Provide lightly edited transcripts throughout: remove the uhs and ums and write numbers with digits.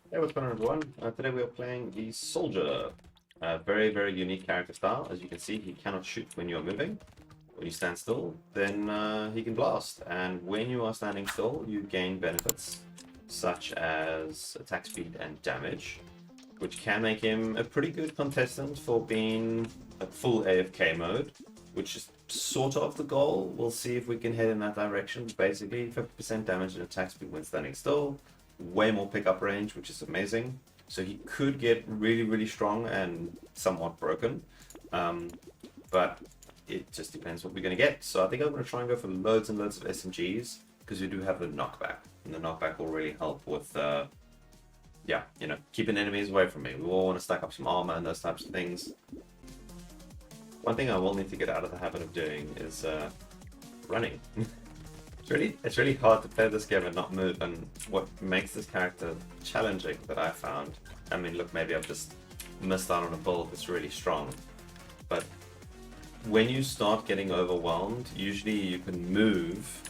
Hey, what's going on, everyone? Today we are playing the Soldier. Very, very unique character style. As you can see, he cannot shoot when you're moving. When you stand still, then he can blast. And when you are standing still, you gain benefits such as attack speed and damage, which can make him a pretty good contestant for being a full AFK mode, which is sort of the goal. We'll see if we can head in that direction. Basically, 50% damage and attack speed when standing still, way more pickup range, which is amazing. So he could get really, really strong and somewhat broken. But it just depends what we're going to get. So I think I'm going to try and go for loads and loads of SMGs because we do have the knockback. And the knockback will really help with, yeah, keeping enemies away from me. We all want to stack up some armor and those types of things. One thing I will need to get out of the habit of doing is running. It's really hard to play this game and not move, and what makes this character challenging that I found, I mean, look, maybe I've just missed out on a build that's really strong, but when you start getting overwhelmed, usually you can move,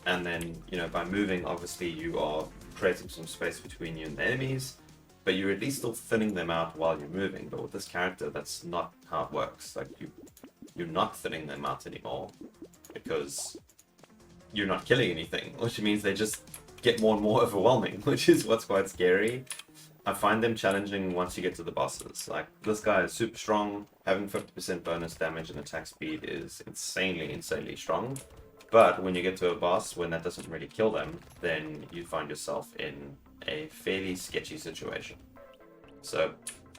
and then, by moving, obviously you are creating some space between you and the enemies, but you're at least still thinning them out while you're moving. But with this character, that's not how it works. Like, you're not thinning them out anymore, because you're not killing anything, which means they just get more and more overwhelming, which is what's quite scary. I find them challenging once you get to the bosses. Like, this guy is super strong, having 50% bonus damage and attack speed is insanely strong. But when you get to a boss, when that doesn't really kill them, then you find yourself in a fairly sketchy situation. So,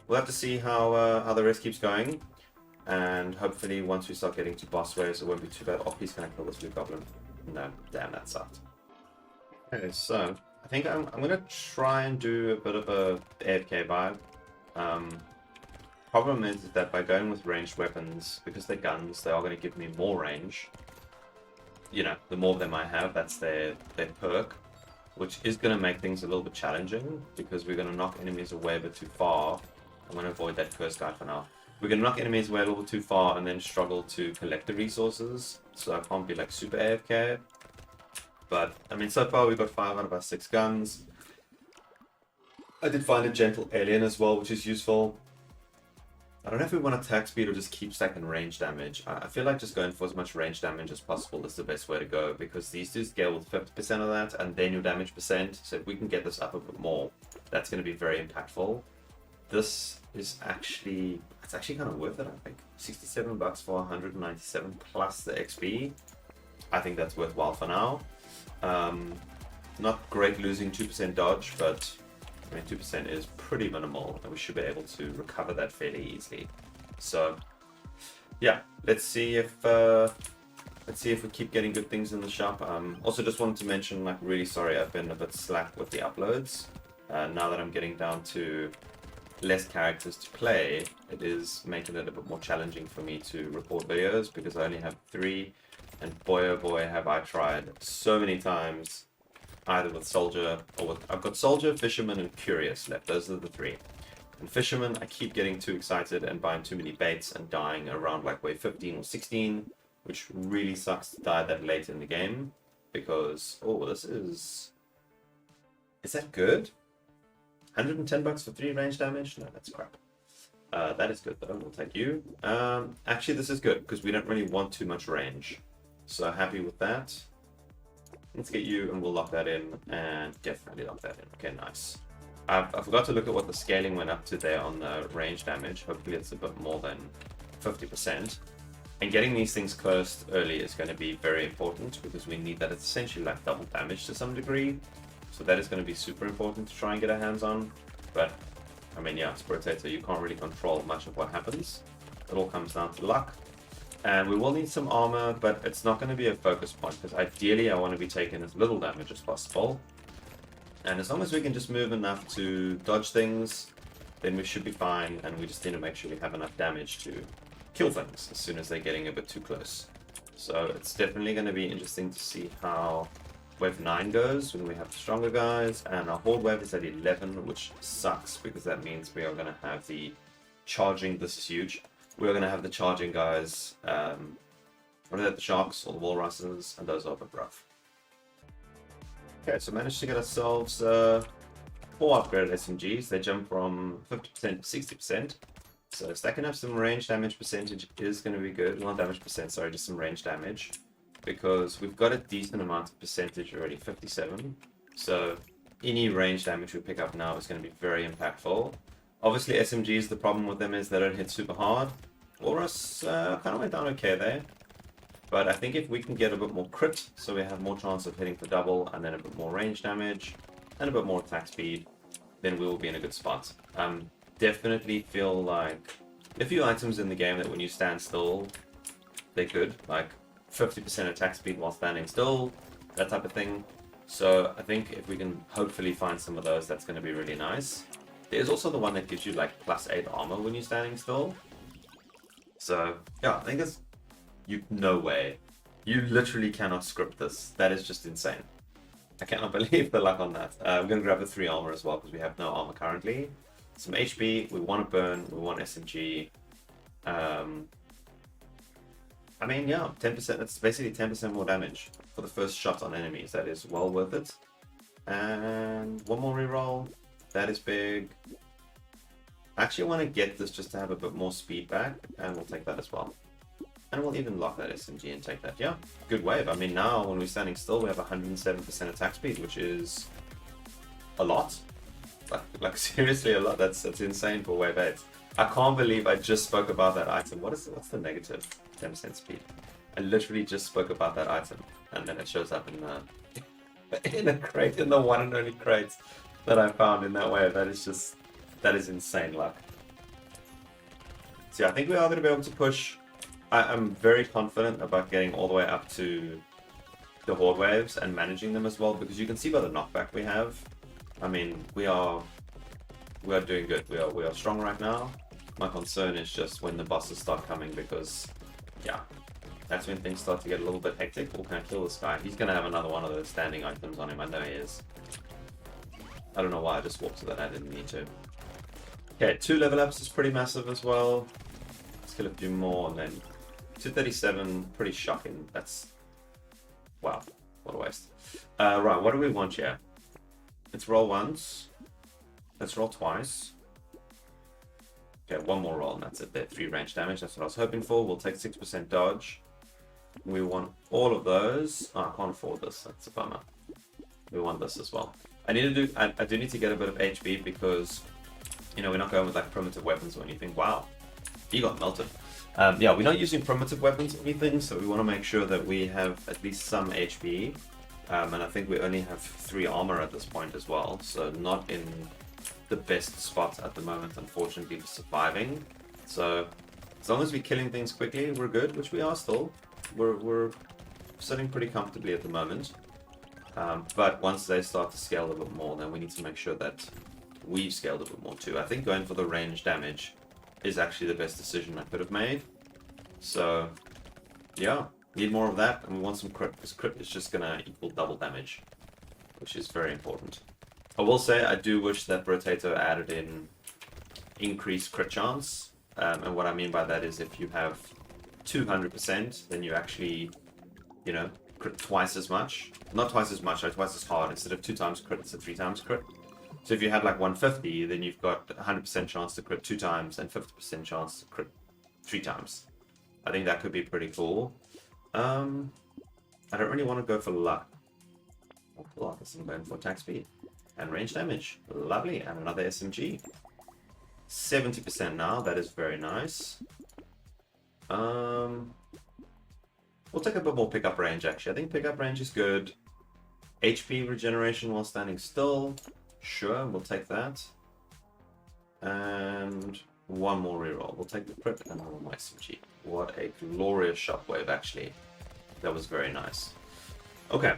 we'll have to see how the rest keeps going. And hopefully once we start getting to boss waves, it won't be too bad. Oh, he's gonna kill this blue goblin. No, damn, that sucked. Okay, so I think I'm gonna try and do a bit of a AFK vibe. Problem is that by going with ranged weapons, because they're guns, they are going to give me more range. The more of them I have, that's their perk, which is going to make things a little bit challenging because we're going to knock enemies away a bit too far. I'm going to avoid that first guy for now. We're going to knock enemies away a little too far and then struggle to collect the resources, so I can't be like super AFK. But, I mean, so far we've got 5 out of our 6 guns. I did find a gentle alien as well, which is useful. I don't know if we want attack speed or just keep stacking range damage. I feel like just going for as much range damage as possible is the best way to go, because these two scale with 50% of that and then your damage percent. So if we can get this up a bit more, that's going to be very impactful. This is actually, it's actually kind of worth it, I think. 67 bucks for 197 plus the XP. I think that's worthwhile for now. Not great losing 2% dodge, but I mean 2% is pretty minimal, and we should be able to recover that fairly easily. So yeah, let's see if we keep getting good things in the shop. Also just wanted to mention, like, really sorry I've been a bit slack with the uploads. Now that I'm getting down to less characters to play, it is making it a bit more challenging for me to record videos because I only have 3, and boy oh boy have I tried so many times, either with Soldier or with, I've got Soldier, Fisherman and Curious left. Those are the 3. And Fisherman, I keep getting too excited and buying too many baits and dying around like wave 15 or 16, which really sucks to die that late in the game because, oh, this is that good? 110 bucks for 3 range damage? No, that's crap. That is good though, we'll take you. Actually, this is good because we don't really want too much range. So happy with that. Let's get you and we'll lock that in, and definitely lock that in. Okay, nice. I forgot to look at what the scaling went up to there on the range damage. Hopefully it's a bit more than 50%. And getting these things close early is going to be very important because we need that. It's essentially like double damage to some degree. So that is going to be super important to try and get our hands on. But, I mean, yeah, it's Brotato. You can't really control much of what happens. It all comes down to luck. And we will need some armor, but it's not going to be a focus point, because ideally I want to be taking as little damage as possible. And as long as we can just move enough to dodge things, then we should be fine, and we just need to make sure we have enough damage to kill things as soon as they're getting a bit too close. So it's definitely going to be interesting to see how wave 9 goes when we have the stronger guys, and our horde wave is at 11, which sucks, because that means we are going to have the charging, this is huge. We're going to have the charging guys, what are they, the sharks or the walruses, and those are a bit rough. Okay, so managed to get ourselves 4 upgraded SMGs. They jump from 50% to 60%. So stacking up some range damage percentage is going to be good. Not damage percent, sorry, just some range damage. Because we've got a decent amount of percentage already, 57. So any range damage we pick up now is going to be very impactful. Obviously SMGs, the problem with them is they don't hit super hard. Aurus kind of went down okay there. But I think if we can get a bit more crit, so we have more chance of hitting for double, and then a bit more range damage, and a bit more attack speed, then we will be in a good spot. Definitely feel like a few items in the game that when you stand still, they're good. Like 50% attack speed while standing still, that type of thing. So I think if we can hopefully find some of those, that's going to be really nice. There's also the one that gives you like +8 armor when you're standing still. So yeah, I think it's no way. You literally cannot script this. That is just insane. I cannot believe the luck on that. I'm going to grab the 3 armor as well because we have no armor currently. Some HP, we want to burn, we want SMG. I mean, yeah, 10%, that's basically 10% more damage for the first shot on enemies. That is well worth it. And one more reroll. That is big. I actually want to get this just to have a bit more speed back, and we'll take that as well. And we'll even lock that SMG and take that. Yeah, good wave. I mean, now when we're standing still, we have 107% attack speed, which is a lot. Like seriously a lot. That's insane for wave 8. I can't believe I just spoke about that item. What's the negative? 10% speed. I literally just spoke about that item, and then it shows up in the in a crate, in the one and only crate that I found in that wave. That is insane luck. So yeah, I think we are going to be able to push. I'm very confident about getting all the way up to the horde waves and managing them as well, because you can see by the knockback we have. I mean, we are doing good. We are strong right now. My concern is just when the bosses start coming, because yeah, that's when things start to get a little bit hectic. Or can I kill this guy? He's gonna have another one of those standing items on him. I know he is. I don't know why I just walked to that. I didn't need to. Okay, 2 level ups is pretty massive as well. Let's kill a few more, and then 237, pretty shocking. That's wow, what a waste. Right, what do we want here? Let's roll once. Let's roll twice. Okay, one more roll, and that's it there. 3 range damage, that's what I was hoping for. We'll take 6% dodge. We want all of those. Oh, I can't afford this, that's a bummer. We want this as well. I do need to get a bit of HP because, you know, we're not going with like primitive weapons or anything. Wow, he got melted. Yeah, we're not using primitive weapons or anything, so we want to make sure that we have at least some HP. And I think we only have 3 armor at this point as well, so not in the best spot at the moment, unfortunately, for surviving. So as long as we're killing things quickly, we're good, which we are still. We're sitting pretty comfortably at the moment. But once they start to scale a bit more, then we need to make sure that we've scaled a bit more too. I think going for the range damage is actually the best decision I could have made. So yeah, need more of that, and we want some crit, because crit is just gonna equal double damage, which is very important. I will say I do wish that Brotato added in increased crit chance, and what I mean by that is if you have 200%, then you actually, you know, crit twice as much. Not twice as much, like twice as hard. Instead of 2 times crit, it's a 3 times crit. So if you had like 150, then you've got 100% chance to crit 2 times and 50% chance to crit 3 times. I think that could be pretty cool. I don't really want to go for luck. I'll pull off this. I'm going for attack speed and range damage. Lovely, and another SMG. 70% now. That is very nice. We'll take a bit more pickup range. Actually, I think pickup range is good. HP regeneration while standing still. Sure, we'll take that. And one more reroll. We'll take the crit and one more SMG. What a glorious shockwave, actually. That was very nice. Okay,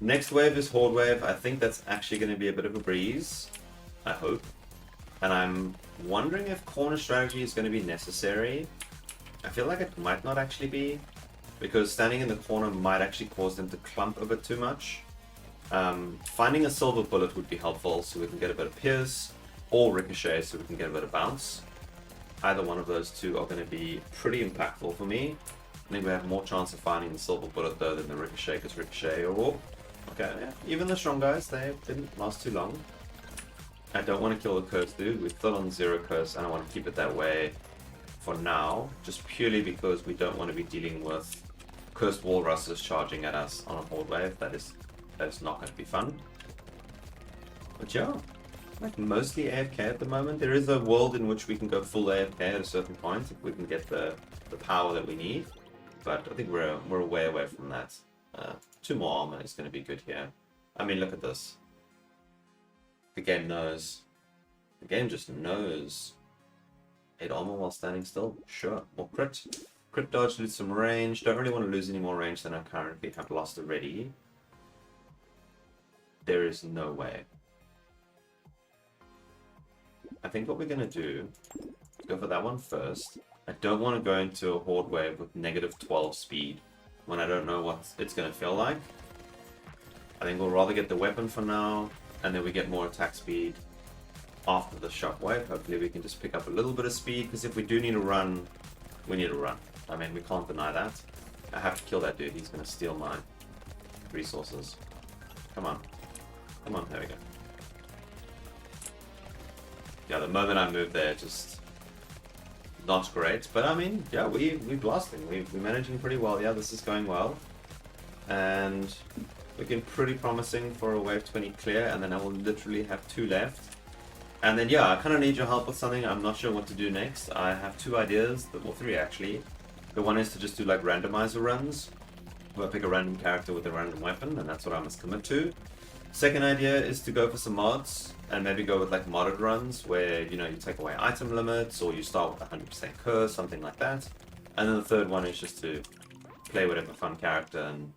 next wave is Horde Wave. I think that's actually going to be a bit of a breeze. I hope. And I'm wondering if corner strategy is going to be necessary. I feel like it might not actually be, because standing in the corner might actually cause them to clump a bit too much. Finding a silver bullet would be helpful, so we can get a bit of pierce, or ricochet, so we can get a bit of bounce. Either one of those two are going to be pretty impactful for me. I think we have more chance of finding the silver bullet though than the ricochet, because ricochet, oh, okay, yeah. Even the strong guys, they didn't last too long. I don't want to kill the curse dude. We're still on 0 curse, and I want to keep it that way for now, just purely because we don't want to be dealing with cursed walruses charging at us on a horde wave. That is not going to be fun. But yeah, like mostly AFK at the moment. There is a world in which we can go full AFK at a certain point if we can get the power that we need. But I think we're way away from that. 2 more armor is going to be good here. I mean, look at this. The game knows. The game just knows. 8 armor while standing still? Sure. More crit. Crit dodge, lose some range. Don't really want to lose any more range than I currently have lost already. There is no way. I think what we're going to do is go for that one first. I don't want to go into a horde wave with negative 12 speed when I don't know what it's going to feel like. I think we'll rather get the weapon for now, and then we get more attack speed after the shockwave. Hopefully we can just pick up a little bit of speed, because if we do need to run, we need to run. I mean, we can't deny that. I have to kill that dude. He's going to steal my resources. Come on. Come on, there we go. Yeah, the moment I moved there, just not great. But I mean, yeah, we're blasting. We're managing pretty well. Yeah, this is going well. And looking pretty promising for a wave 20 clear, and then I will literally have 2 left. And then yeah, I kind of need your help with something. I'm not sure what to do next. I have 2 ideas, well 3 actually. The one is to just do like randomizer runs, where I pick a random character with a random weapon, and that's what I must commit to. Second idea is to go for some mods, and maybe go with like modded runs, where you take away item limits, or you start with 100% curse, something like that. And then the third one is just to play whatever fun character and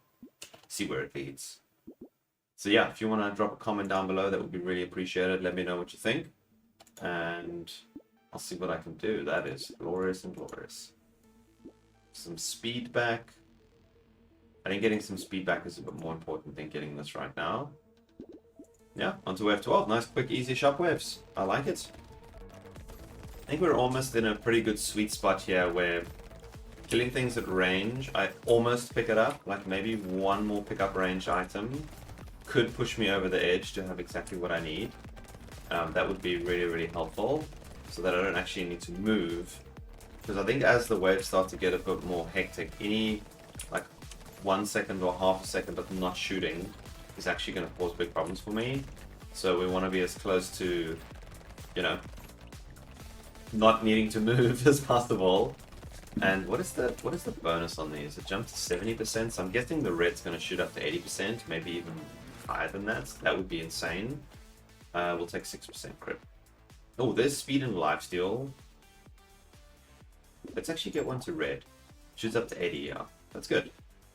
see where it leads. So yeah, if you want to drop a comment down below, that would be really appreciated. Let me know what you think, and I'll see what I can do. That is glorious and glorious. Some speed back. I think getting some speed back is a bit more important than getting this right now. Yeah, onto wave 12. Nice, quick, easy shockwaves. I like it. I think we're almost in a pretty good sweet spot here where killing things at range, I almost pick it up. Like maybe one more pickup range item could push me over the edge to have exactly what I need. That would be really, really helpful, so that I don't actually need to move. Because I think as the waves start to get a bit more hectic, any like 1 second or half a second of not shooting is actually going to cause big problems for me. So we want to be as close to, not needing to move as possible. And what is the bonus on these? It jumped to 70%, so I'm guessing the red's going to shoot up to 80%, maybe even higher than that. That would be insane. We'll take 6% crit. Oh, there's speed and lifesteal. Let's actually get one to red. Shoots up to 80, yeah. That's good.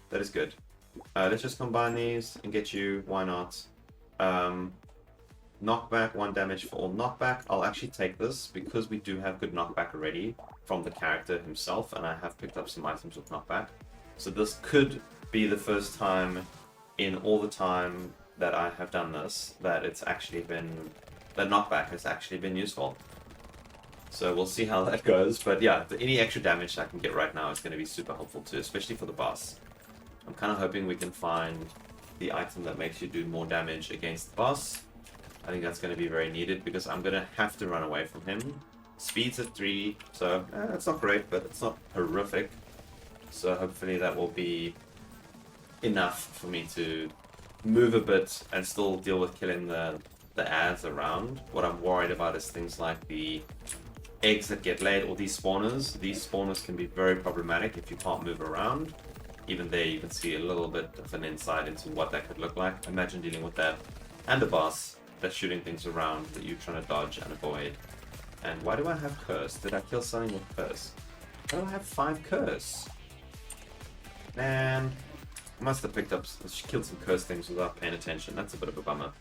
That is good. Let's just combine these and get you, why not? Knockback, 1 damage for all knockback. I'll actually take this because we do have good knockback already from the character himself, and I have picked up some items with knockback. So this could be the first time in all the time that I have done this that knockback has actually been useful. So we'll see how that goes, but yeah, any extra damage I can get right now is going to be super helpful too, especially for the boss. I'm kind of hoping we can find the item that makes you do more damage against the boss. I think that's going to be very needed because I'm going to have to run away from him. Speed's at 3, so it's not great, but it's not horrific. So hopefully that will be enough for me to move a bit and still deal with killing the ads around. What I'm worried about is things like the eggs that get laid, or these spawners. These spawners can be very problematic if you can't move around. Even there you can see a little bit of an insight into what that could look like. Imagine dealing with that and the boss that's shooting things around that you're trying to dodge and avoid. And why do I have curse? Did I kill something with curse? Why do I have 5 curse? Man, I must have killed some curse things without paying attention. That's a bit of a bummer.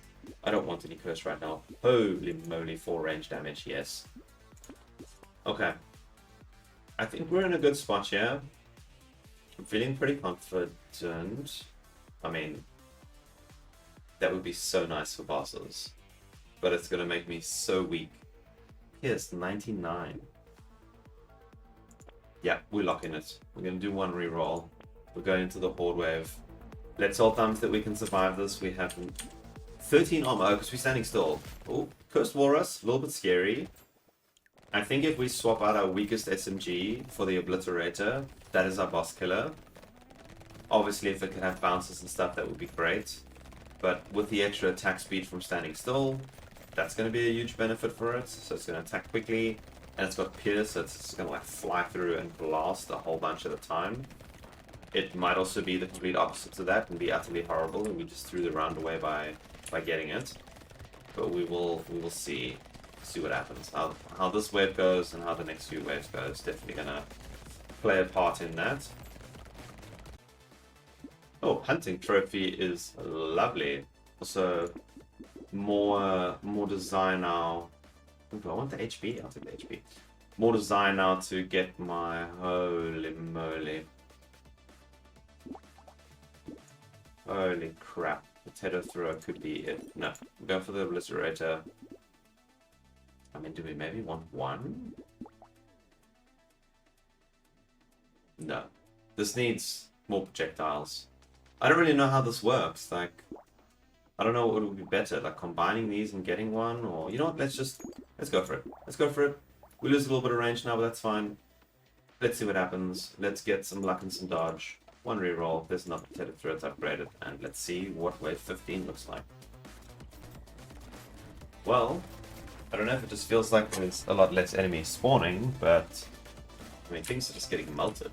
I don't want any curse right now. Holy moly, 4 range damage, yes. Okay. I think we're in a good spot here. I'm feeling pretty confident. I mean, that would be so nice for bosses. But it's going to make me so weak. Here's 99. Yeah, we're locking it. We're going to do 1 reroll. We're going into the horde wave. Let's all thumbs that we can survive this. We have 13 armor because we're standing still. Oh, Cursed Walrus, a little bit scary. I think if we swap out our weakest SMG for the Obliterator, that is our boss killer. Obviously, if it could have bounces and stuff, that would be great. But with the extra attack speed from standing still, that's going to be a huge benefit for it. So it's going to attack quickly, and it's got Pierce, so it's just going to like fly through and blast a whole bunch at a time. It might also be the complete opposite to that and be utterly horrible, and we just threw the round away by getting it. But we will see what happens. How this wave goes and how the next few waves go is definitely going to play a part in that. Oh, hunting trophy is lovely. Also, more design now. Ooh, do I want the HP? I'll take the HP. More design now to get my holy moly. Holy crap. Potato thrower could be it. No, we'll go for the Obliterator. I mean, do we maybe want one? No. This needs more projectiles. I don't really know how this works. Like, I don't know what would be better, like combining these and getting one, or you know what? Let's go for it. Let's go for it. We lose a little bit of range now, but that's fine. Let's see what happens. Let's get some luck and some dodge. One reroll. There's another potato thrower that's upgraded, and let's see what wave 15 looks like. Well, I don't know if it just feels like there's a lot less enemies spawning, but I mean things are just getting melted.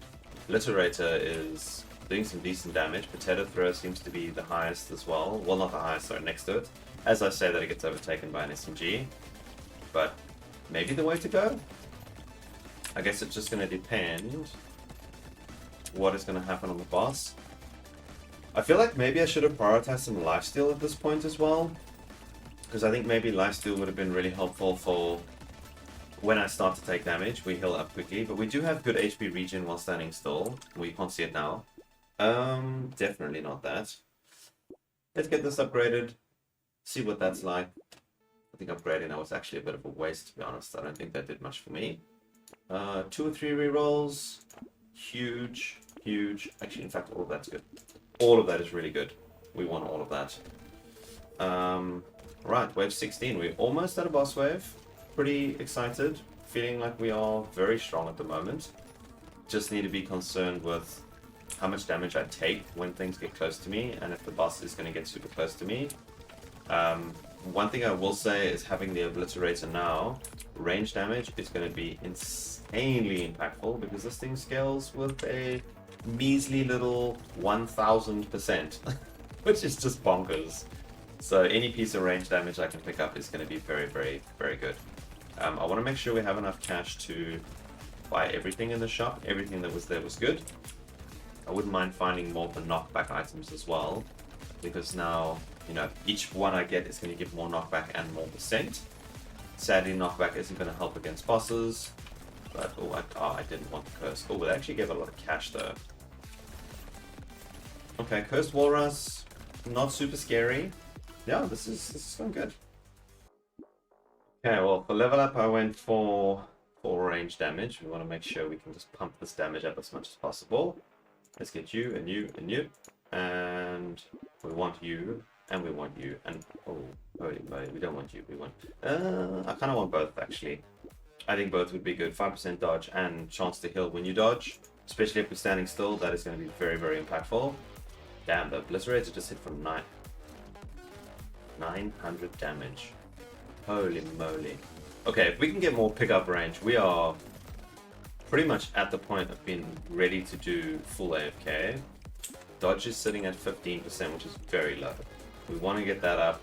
Obliterator is doing some decent damage. Potato thrower seems to be the highest as well. Well, not the highest, sorry, next to it. As I say that, it gets overtaken by an SMG. But maybe the way to go? I guess it's just going to depend what is going to happen on the boss. I feel like maybe I should have prioritized some lifesteal at this point as well. Because I think maybe lifesteal would have been really helpful for when I start to take damage. We heal up quickly, but we do have good HP regen while standing still. Well, you can't see it now. Definitely not that. Let's get this upgraded. See what that's like. I think upgrading that was actually a bit of a waste, to be honest. I don't think that did much for me. 2 or 3 rerolls. Huge. Actually, in fact, all of that's good. All of that is really good. We want all of that. Right, wave 16. We're almost at a boss wave. Pretty excited. Feeling like we are very strong at the moment. Just need to be concerned with how much damage I take when things get close to me, and if the boss is going to get super close to me. One thing I will say is having the Obliterator now, range damage is going to be insanely impactful, because this thing scales with a measly little 1000%, which is just bonkers. So any piece of range damage I can pick up is going to be very, very, very good. I want to make sure we have enough cash to buy everything in the shop. Everything that was there was good. I wouldn't mind finding more of the knockback items as well, because now, you know, each one I get is going to give more knockback and more percent. Sadly, knockback isn't going to help against bosses, but I didn't want the curse. Oh, it actually gave a lot of cash though. Okay, Cursed Walrus, not super scary. Yeah, this is going good. Okay, well, for level up I went for range damage. We want to make sure we can just pump this damage up as much as possible. Let's get you and you and you, and we want you and we want you, and we don't want you. We want I kind of want both actually. I think both would be good. 5% dodge and chance to heal when you dodge, especially if we're standing still. That is going to be very, very impactful. Damn, the Obliterator just hit from 900 damage. Holy moly. Okay, if we can get more pickup range, we are pretty much at the point of being ready to do full AFK. Dodge is sitting at 15%, which is very low. We want to get that up.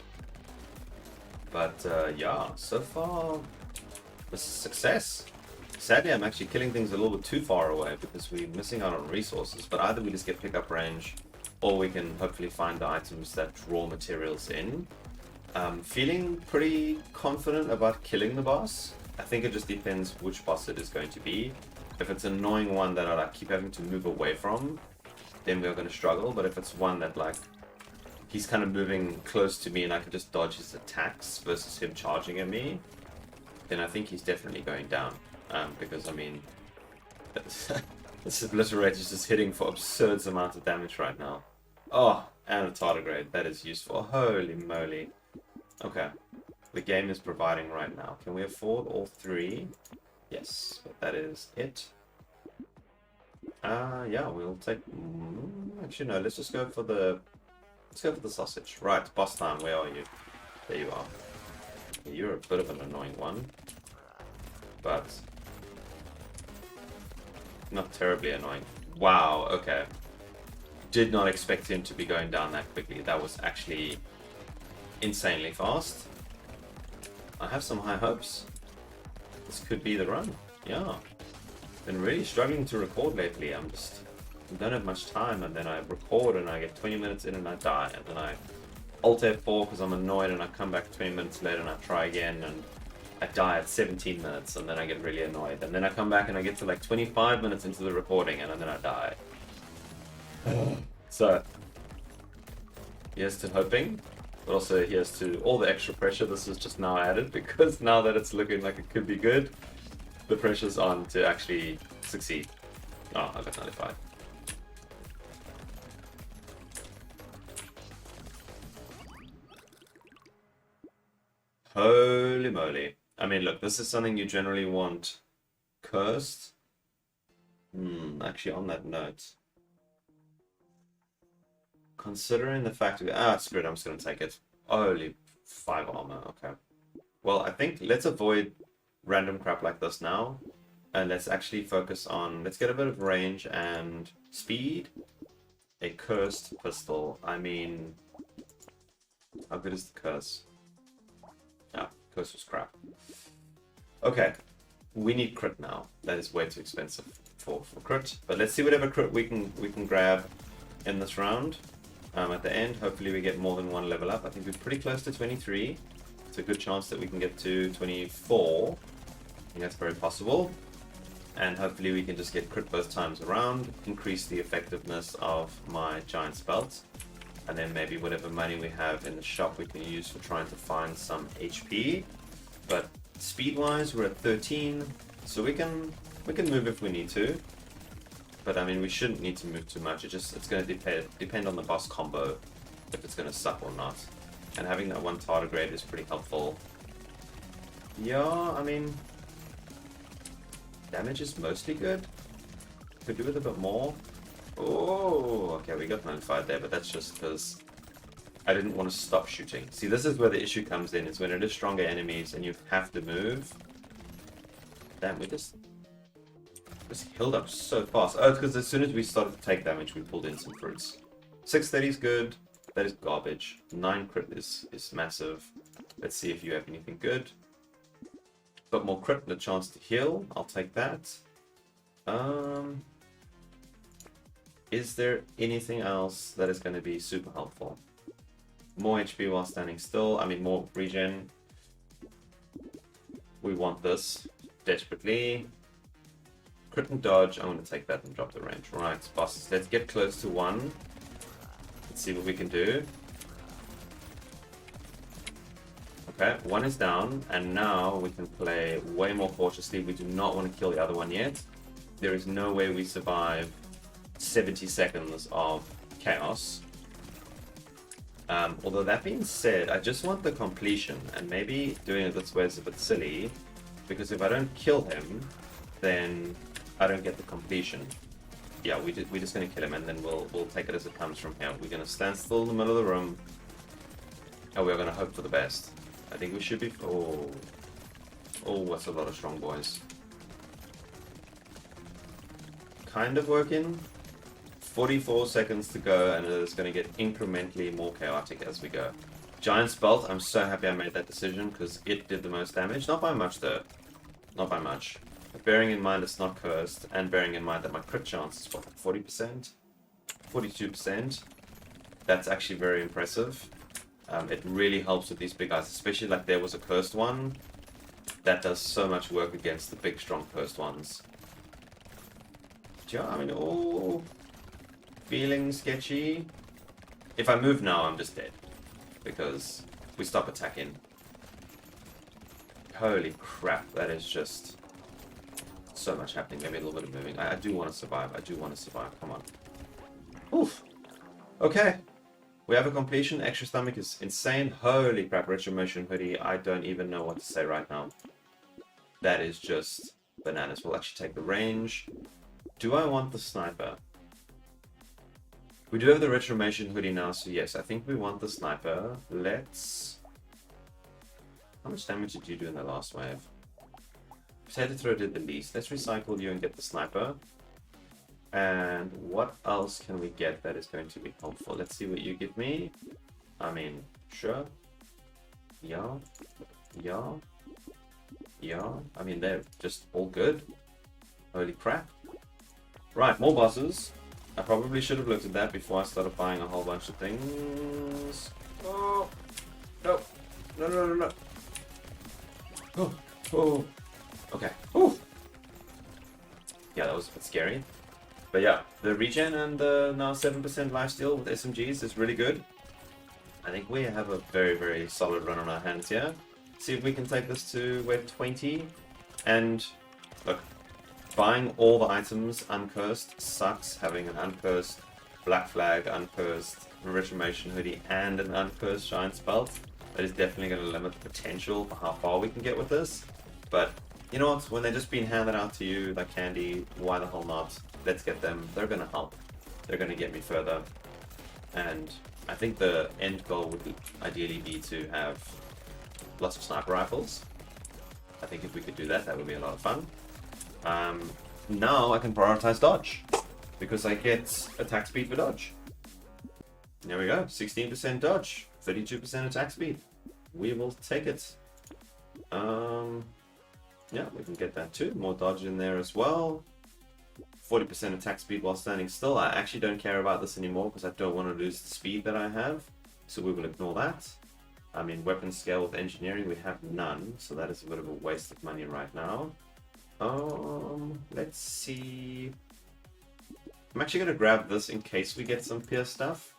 But yeah, so far, this is success. Sadly, I'm actually killing things a little bit too far away because we're missing out on resources. But either we just get pickup range, or we can hopefully find the items that draw materials in. Feeling pretty confident about killing the boss. I think it just depends which boss it is going to be. If it's an annoying one that I like keep having to move away from, then we're going to struggle. But if it's one that like he's kind of moving close to me and I can just dodge his attacks versus him charging at me, then I think he's definitely going down. Because I mean, this Obliterator is just hitting for absurd amounts of damage right now. Oh, and a tardigrade, that is useful. Holy moly. Okay, the game is providing right now. Can we afford all 3? Yes, but that is it. Yeah, we'll take... actually, no, let's just go for the... Let's go for the sausage. Right, boss time, where are you? There you are. You're a bit of an annoying one. But... not terribly annoying. Wow, okay. Did not expect him to be going down that quickly. That was actually insanely fast. I have some high hopes. This could be the run. Yeah. Been really struggling to record lately. I don't have much time, and then I record and I get 20 minutes in and I die, and then I Alt F4 because I'm annoyed, and I come back 20 minutes later and I try again and I die at 17 minutes, and then I get really annoyed, and then I come back and I get to like 25 minutes into the recording and then I die. So here's to hoping, but also here's to all the extra pressure this is just now added, because now that it's looking like it could be good, the pressure's on to actually succeed. Oh, I got 95. Holy moly. I mean, look, this is something you generally want cursed. Actually, on that note, considering the fact of... screw it, I'm just going to take it. Holy 5 armor, okay. Well, I think let's avoid random crap like this now. And let's actually focus on... Let's get a bit of range and speed. A cursed pistol. I mean... How good is the curse? Curse was crap. Okay. We need crit now. That is way too expensive for crit. But let's see whatever crit we can grab in this round. At the end, hopefully we get more than 1 level up. I think we're pretty close to 23. It's a good chance that we can get to 24. I think that's very possible. And hopefully we can just get crit both times around, increase the effectiveness of my giant's belt, and then maybe whatever money we have in the shop we can use for trying to find some HP. But speed-wise, we're at 13, so we can move if we need to. But I mean, we shouldn't need to move too much. It's going to depend on the boss combo if it's going to suck or not. And having that 1 tardigrade is pretty helpful. Yeah, I mean, damage is mostly good. Could do with a bit more. Oh, okay, we got 95 there, but that's just because I didn't want to stop shooting. See, this is where the issue comes in, is when it is stronger enemies and you have to move. Damn, we just healed up so fast. Oh, it's because as soon as we started to take damage, we pulled in some fruits. 630 is good. That is garbage. 9 crit is massive. Let's see if you have anything good. Got more crit and a chance to heal. I'll take that. Is there anything else that is going to be super helpful? More HP while standing still. I mean, more regen. We want this desperately. Crit and dodge. I'm going to take that and drop the range. Right, bosses. Let's get close to 1. Let's see what we can do. Okay, 1 is down, and now we can play way more cautiously. We do not want to kill the other one yet. There is no way we survive 70 seconds of chaos. Although that being said, I just want the completion, and maybe doing it this way is a bit silly, because if I don't kill him, then I don't get the completion. Yeah, we're just going to kill him, and then we'll take it as it comes from here. We're going to stand still in the middle of the room, and we're going to hope for the best. I think we should be... Oh, that's a lot of strong boys. Kind of working. 44 seconds to go, and it's going to get incrementally more chaotic as we go. Giant's belt, I'm so happy I made that decision, because it did the most damage. Not by much, though. Not by much. But bearing in mind it's not cursed, and bearing in mind that my crit chance is, what, 40%? 42%? That's actually very impressive. It really helps with these big guys, especially like there was a cursed one. That does so much work against the big, strong cursed ones. Yeah, I mean, oh... Feeling sketchy. If I move now, I'm just dead. Because we stop attacking. Holy crap, that is just so much happening. Maybe a little bit of moving. I do want to survive. I do want to survive. Come on. Oof. Okay. We have a completion. Extra stomach is insane. Holy crap, retro motion hoodie. I don't even know what to say right now. That is just bananas. We'll actually take the range. Do I want the sniper? We do have the retromation hoodie now, so yes, I think we want the sniper. Let's... How much damage did you do in the last wave? Potato throw did the least. Let's recycle you and get the sniper. And what else can we get that is going to be helpful? Let's see what you give me. I mean, sure. Yeah. Yeah. Yeah. I mean, they're just all good. Holy crap. Right, more bosses. I probably should have looked at that before I started buying a whole bunch of things. Oh, no. No, no, no, no. Oh, oh. Okay. Oh. Yeah, that was a bit scary. But yeah, the regen and the now 7% lifesteal with SMGs is really good. I think we have a very, very solid run on our hands here. See if we can take this to wave 20. And look, buying all the items uncursed sucks. Having an uncursed black flag, uncursed retribution hoodie, and an uncursed giant's belt. That is definitely going to limit the potential for how far we can get with this. But you know what? When they're just being handed out to you like candy, why the hell not? Let's get them. They're going to help. They're going to get me further. And I think the end goal would ideally be to have lots of sniper rifles. I think if we could do that, that would be a lot of fun. Now I can prioritize dodge because I get attack speed for dodge. There we go. 16% dodge, 32% attack speed. We will take it. Yeah, we can get that too. More dodge in there as well. 40% attack speed while standing still. I actually don't care about this anymore because I don't want to lose the speed that I have. So we will ignore that. I mean, weapon scale with engineering, we have none. So that is a bit of a waste of money right now. Let's see. I'm actually going to grab this in case we get some pierce stuff.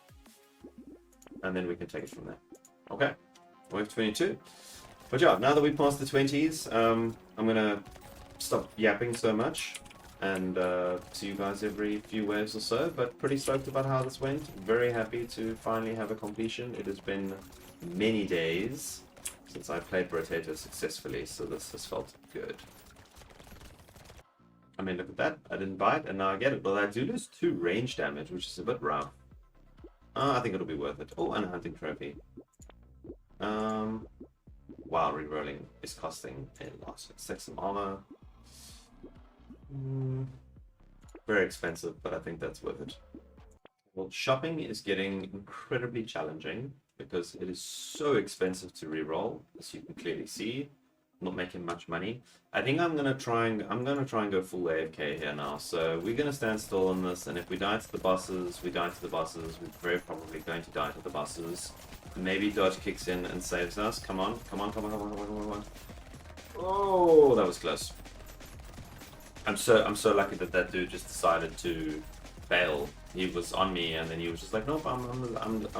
And then we can take it from there. Okay, wave 22. But yeah, now that we passed the 20s, I'm going to stop yapping so much and see you guys every few waves or so. But pretty stoked about how this went. Very happy to finally have a completion. It has been many days since I played Brotato successfully, so this has felt good. I mean, look at that. I didn't bite, and now I get it. But I do lose 2 range damage, which is a bit rough. I think it'll be worth it. Oh, and a hunting trophy. Wow, rerolling is costing a lot. Let's take some armor. Very expensive, but I think that's worth it. Well, shopping is getting incredibly challenging because it is so expensive to reroll, as you can clearly see. Not making much money. I think I'm gonna try and go full AFK here now. So we're gonna stand still on this, and if we die to the bosses, we die to the bosses. We're very probably going to die to the bosses. Maybe dodge kicks in and saves us. Come on, come on, come on, come on, come on, come on. Oh, that was close. I'm so lucky that that dude just decided to bail. He was on me, and then he was just like, nope, I'm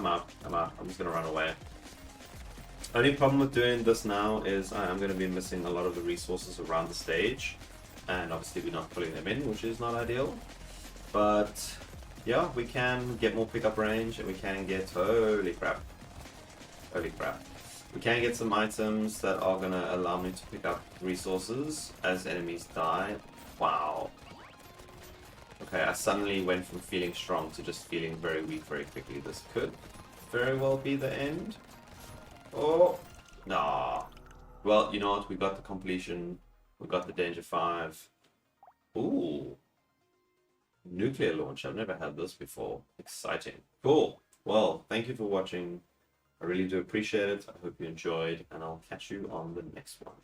out. I'm just gonna run away. Only problem with doing this now is I'm going to be missing a lot of the resources around the stage, and obviously we're not pulling them in, which is not ideal. But yeah, we can get more pickup range, and we can get holy crap, we can get some items that are going to allow me to pick up resources as enemies die. Wow. Okay, I suddenly went from feeling strong to just feeling very weak very quickly. This could very well be the end. Oh, nah. Well, you know what? We got the completion. We got the Danger 5. Ooh. Nuclear launch. I've never had this before. Exciting. Cool. Well, thank you for watching. I really do appreciate it. I hope you enjoyed, and I'll catch you on the next one.